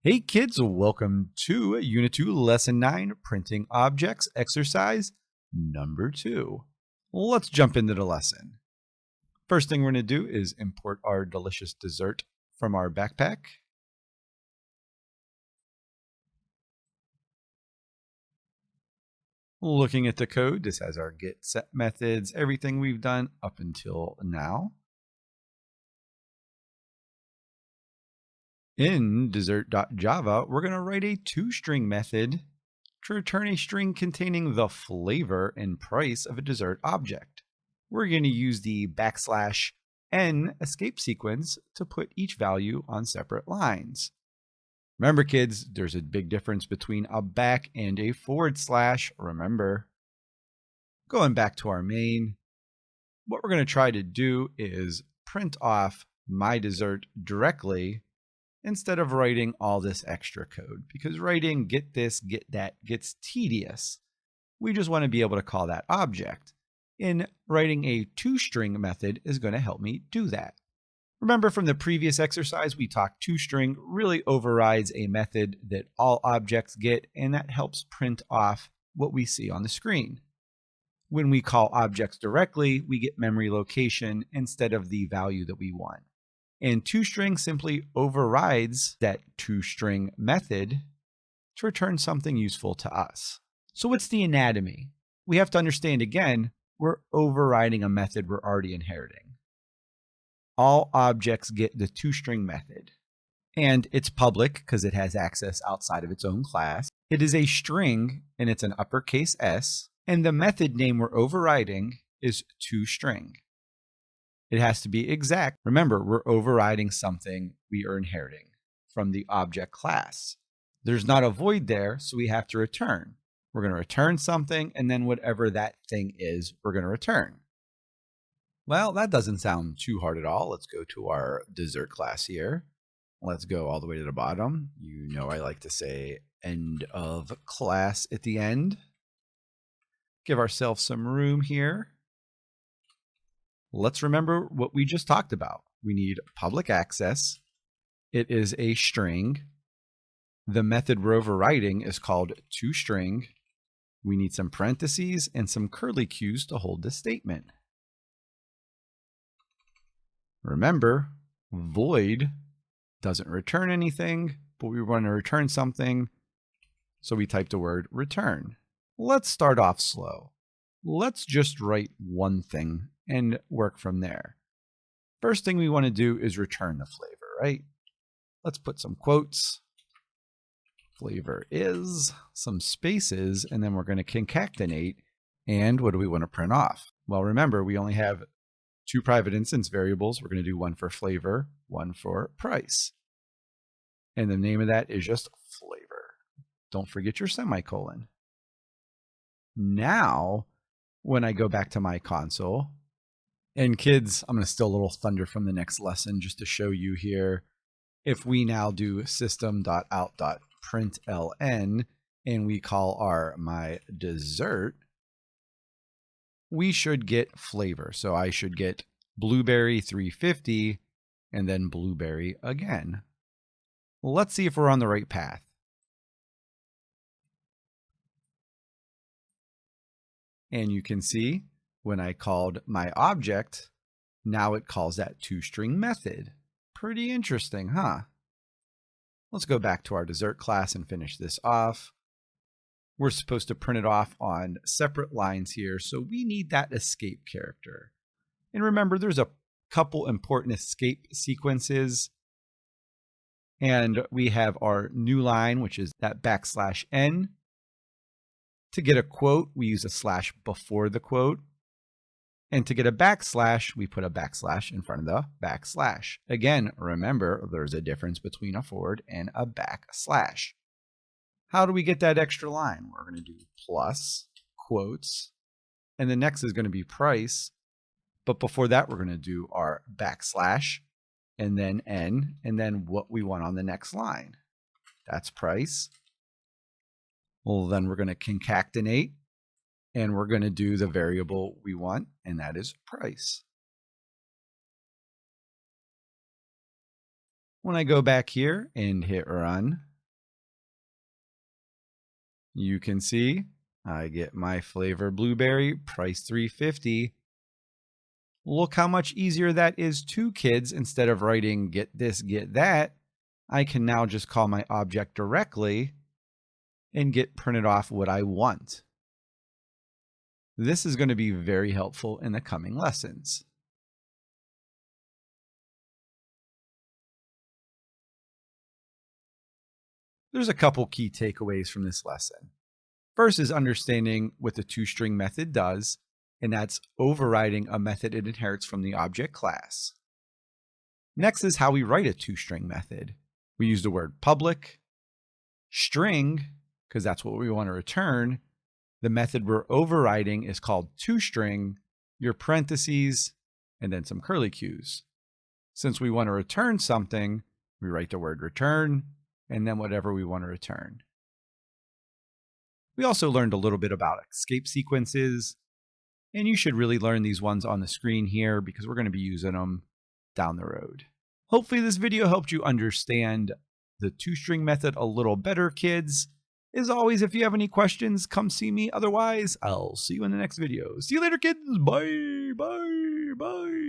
Hey kids, welcome to Unit 2, Lesson 9, Printing Objects, Exercise number 2. Let's jump into the lesson. First thing we're going to do is import our delicious dessert from our backpack. Looking at the code, this has our get set methods, everything we've done up until now. In dessert.java, we're going to write a toString method to return a string containing the flavor and price of a dessert object. We're going to use the \n escape sequence to put each value on separate lines. Remember, kids, there's a big difference between a back and a /. Remember. Going back to our main, what we're going to try to do is print off my dessert directly instead of writing all this extra code, because writing get this, get that gets tedious. We just want to be able to call that object. And writing a toString method is going to help me do that. Remember from the previous exercise, we talked toString really overrides a method that all objects get, and that helps print off what we see on the screen. When we call objects directly, we get memory location instead of the value that we want. And toString simply overrides that toString method to return something useful to us. So what's the anatomy? We have to understand again, we're overriding a method we're already inheriting. All objects get the toString method. And it's public because it has access outside of its own class. It is a string and it's an uppercase S. And the method name we're overriding is toString. It has to be exact. Remember, we're overriding something we are inheriting from the object class. There's not a void there, so we have to return. We're going to return something, and then whatever that thing is, we're going to return. Well, that doesn't sound too hard at all. Let's go to our dessert class here. Let's go all the way to the bottom. You know I like to say end of class at the end. Give ourselves some room here. Let's remember what we just talked about. We need public access. It is a string. The method we're overriding is called toString. We need some parentheses and some curly cues to hold this statement. Remember, void doesn't return anything, but we want to return something, so we type the word return. Let's start off slow. Let's just write one thing and work from there. First thing we want to do is return the flavor, right? Let's put some quotes. Flavor is, some spaces, and then we're going to concatenate. And what do we want to print off? Well, remember, we only have two private instance variables. We're going to do one for flavor, one for price. And the name of that is just flavor. Don't forget your semicolon. Now, when I go back to my console, and kids, I'm going to steal a little thunder from the next lesson just to show you here. If we now do system.out.println and we call our my dessert, we should get flavor. So I should get blueberry 350 and then blueberry again. Let's see if we're on the right path. And you can see when I called my object, now it calls that toString method. Pretty interesting, huh? Let's go back to our dessert class and finish this off. We're supposed to print it off on separate lines here, so we need that escape character. And remember, there's a couple important escape sequences. And we have our new line, which is that \n. To get a quote, we use a slash before the quote. And to get a backslash, we put a backslash in front of the backslash. Again, remember, there's a difference between a forward and a backslash. How do we get that extra line? We're going to do plus, quotes, and the next is going to be price. But before that, we're going to do our backslash, and then n, and then what we want on the next line. That's price. Well, then we're going to concatenate. And we're going to do the variable we want, and that is price. When I go back here and hit run, You can see I get my flavor blueberry, price $3.50. Look how much easier that is to kids. Instead of writing get this, get that, I can now just call my object directly and get printed off what I want. This is going to be very helpful in the coming lessons. There's a couple key takeaways from this lesson. First is understanding what the toString method does, and that's overriding a method it inherits from the object class. Next is how we write a toString method. We use the word public, string, because that's what we want to return. The method we're overriding is called toString, your parentheses, and then some curly cues. Since we want to return something, we write the word return, and then whatever we want to return. We also learned a little bit about escape sequences, and you should really learn these ones on the screen here because we're going to be using them down the road. Hopefully this video helped you understand the toString method a little better, kids. As always, if you have any questions, come see me. Otherwise, I'll see you in the next video. See you later, kids. Bye, bye, bye.